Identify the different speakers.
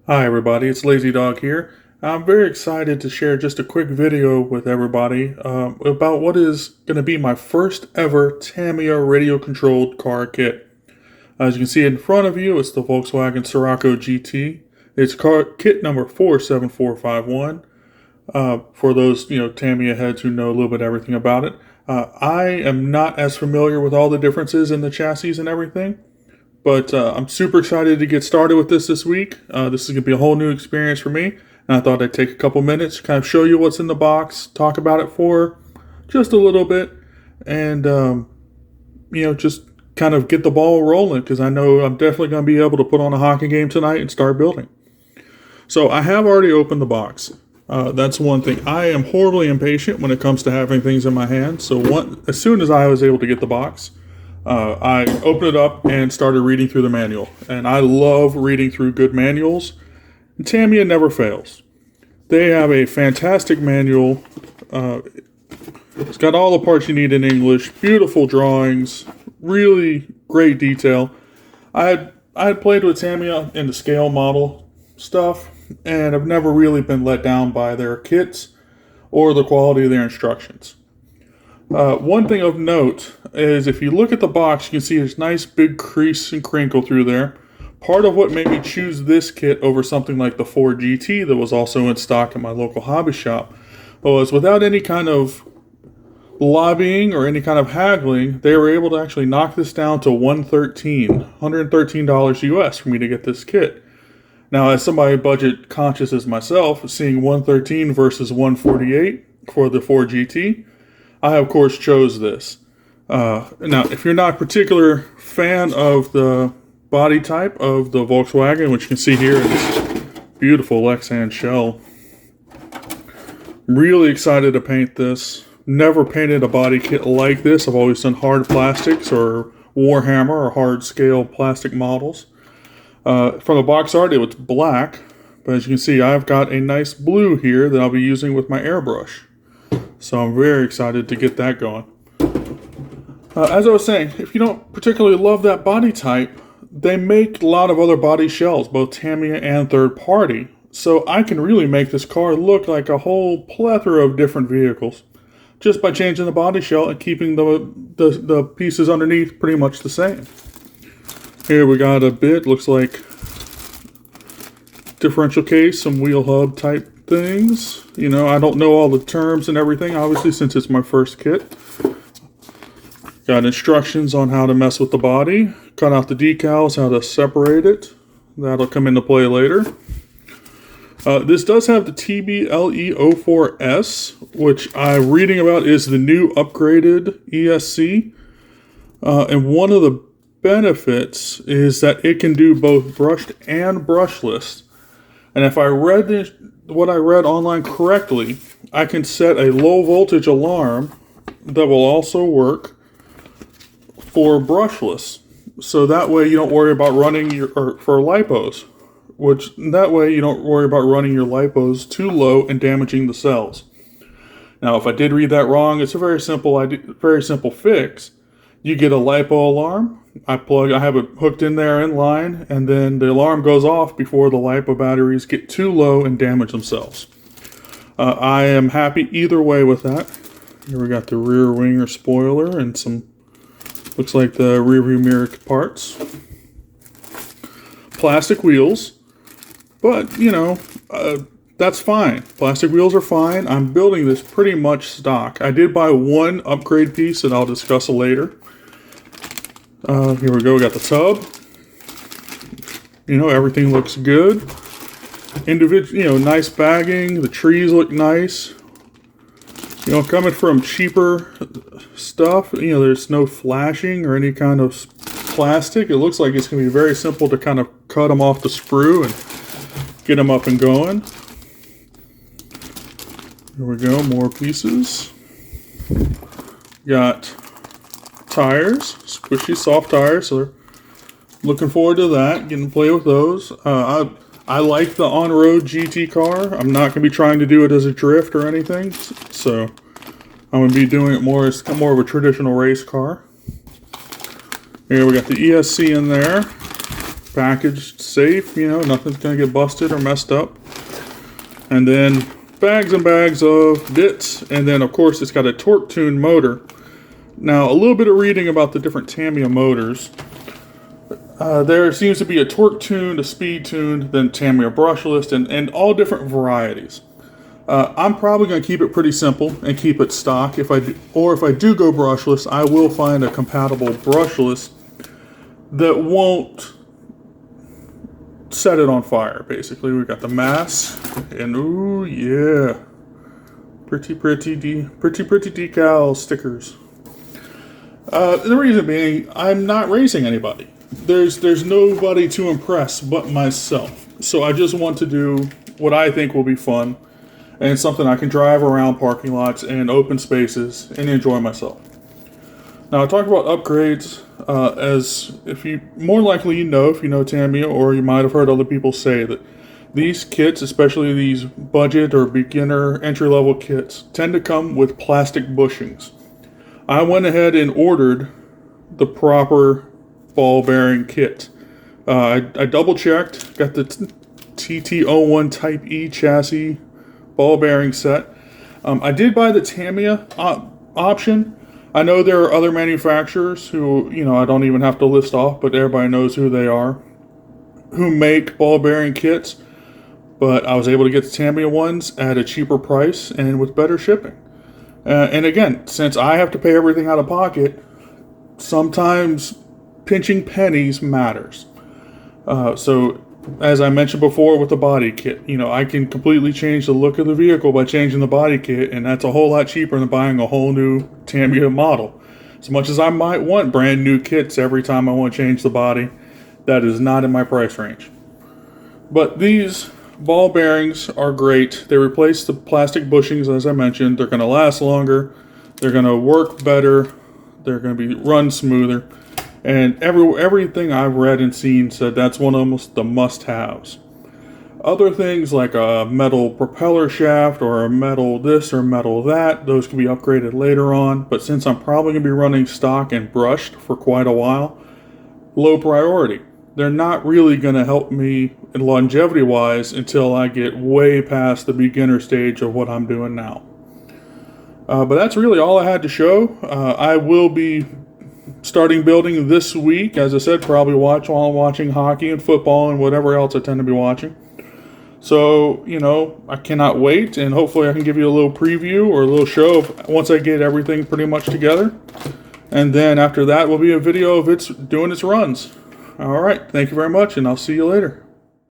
Speaker 1: Hi everybody, it's Lazy Dog here. I'm very excited to share just a quick video with everybody about what is going to be my first ever Tamiya radio controlled car kit. As you can see in front of you, it's the Volkswagen Scirocco GT. It's car kit number 47451. For those Tamiya heads who know a little bit everything about it. I am not as familiar with all the differences in the chassis and everything. But I'm super excited to get started with this week. This is going to be a whole new experience for me. And I thought I'd take a couple minutes to kind of show you what's in the box, talk about it for just a little bit, and, just kind of get the ball rolling because I know I'm definitely going to be able to put on a hockey game tonight and start building. So I have already opened the box. That's one thing. I am horribly impatient when it comes to having things in my hand. So as soon as I was able to get the box, I opened it up and started reading through the manual. And I love reading through good manuals. And Tamiya never fails. They have a fantastic manual. It's got all the parts you need in English. Beautiful drawings. Really great detail. I had played with Tamiya in the scale model stuff, and I've never really been let down by their kits or the quality of their instructions. One thing of note is if you look at the box, you can see there's nice big crease and crinkle through there. Part of what made me choose this kit over something like the 4GT that was also in stock at my local hobby shop was without any kind of lobbying or any kind of haggling, they were able to actually knock this down to $113 US for me to get this kit. Now, as somebody budget conscious as myself, seeing $113 versus $148 for the 4GT, I, of course, chose this. Now, if you're not a particular fan of the body type of the Volkswagen, which you can see here in this beautiful Lexan shell, I'm really excited to paint this. Never painted a body kit like this. I've always done hard plastics or Warhammer or hard scale plastic models. From the box art, it was black, but as you can see, I've got a nice blue here that I'll be using with my airbrush. So I'm very excited to get that going. As I was saying, if you don't particularly love that body type, they make a lot of other body shells, both Tamiya and third party. So I can really make this car look like a whole plethora of different vehicles just by changing the body shell and keeping the pieces underneath pretty much the same. Here we got a bit, looks like differential case, some wheel hub type things. I don't know all the terms and everything, obviously, since it's my first kit. Got instructions on how to mess with the body, cut out the decals, how to separate it. That'll come into play later. This does have the TBLE04S, which I'm reading about is the new upgraded ESC. And one of the benefits is that it can do both brushed and brushless. And if I read what I read online correctly, I can set a low voltage alarm that will also work for brushless. So that way you don't worry about running for lipos, that way you don't worry about running your lipos too low and damaging the cells. Now, if I did read that wrong, it's a very simple fix. You get a lipo alarm. I have it hooked in there in line, and then the alarm goes off before the lipo batteries get too low and damage themselves. I am happy either way with that. Here we got the rear wing or spoiler and some, looks like the rear view mirror parts. Plastic wheels, but that's fine. Plastic wheels are fine. I'm building this pretty much stock. I did buy one upgrade piece that I'll discuss later. Here we go. We got the tub. Everything looks good. Nice bagging. The trees look nice. Coming from cheaper stuff, there's no flashing or any kind of plastic. It looks like it's going to be very simple to kind of cut them off the sprue and get them up and going. Here we go. More pieces. Got tires, squishy, soft tires, so they're looking forward to that, getting to play with those. I like the on-road GT car. I'm not going to be trying to do it as a drift or anything, so I'm going to be doing it more as more of a traditional race car. Here we got the ESC in there. packaged safe, you know, nothing's going to get busted or messed up. And then bags and bags of bits, and then of course it's got a torque tune motor. Now a little bit of reading about the different Tamiya motors. There seems to be a torque tuned, a speed tuned, then Tamiya brushless, and all different varieties. I'm probably going to keep it pretty simple and keep it stock. If I do go brushless, I will find a compatible brushless that won't set it on fire. Basically, we've got the mass, and ooh yeah, pretty decal stickers. The reason being, I'm not racing anybody. There's nobody to impress but myself. So I just want to do what I think will be fun, and something I can drive around parking lots and open spaces and enjoy myself. Now I talked about upgrades, as if you more likely you know if you know Tamiya, or you might have heard other people say that these kits, especially these budget or beginner entry-level kits, tend to come with plastic bushings. I went ahead and ordered the proper ball bearing kit. I double checked, got the TT-01 Type E chassis ball bearing set. I did buy the Tamiya option. I know there are other manufacturers who, you know, I don't even have to list off, but everybody knows who they are, who make ball bearing kits. But I was able to get the Tamiya ones at a cheaper price and with better shipping. And again, since I have to pay everything out of pocket, sometimes pinching pennies matters. So as I mentioned before with the body kit, you know, I can completely change the look of the vehicle by changing the body kit, and that's a whole lot cheaper than buying a whole new Tamiya model. As much as I might want brand new kits every time I want to change the body, that is not in my price range. But these ball bearings are great. They replace the plastic bushings, as I mentioned. They're going to last longer. They're going to work better. They're going to be run smoother. And everything I've read and seen said that's one of the must-haves. Other things like a metal propeller shaft or a metal this or metal that, those can be upgraded later on. But since I'm probably going to be running stock and brushed for quite a while, low priority. They're not really going to help me longevity-wise until I get way past the beginner stage of what I'm doing now. But that's really all I had to show. I will be starting building this week. As I said, probably watch while I'm watching hockey and football and whatever else I tend to be watching. So, you know, I cannot wait, and hopefully I can give you a little preview or a little show of once I get everything pretty much together. And then after that will be a video of it's doing its runs. All right, thank you very much, and I'll see you later.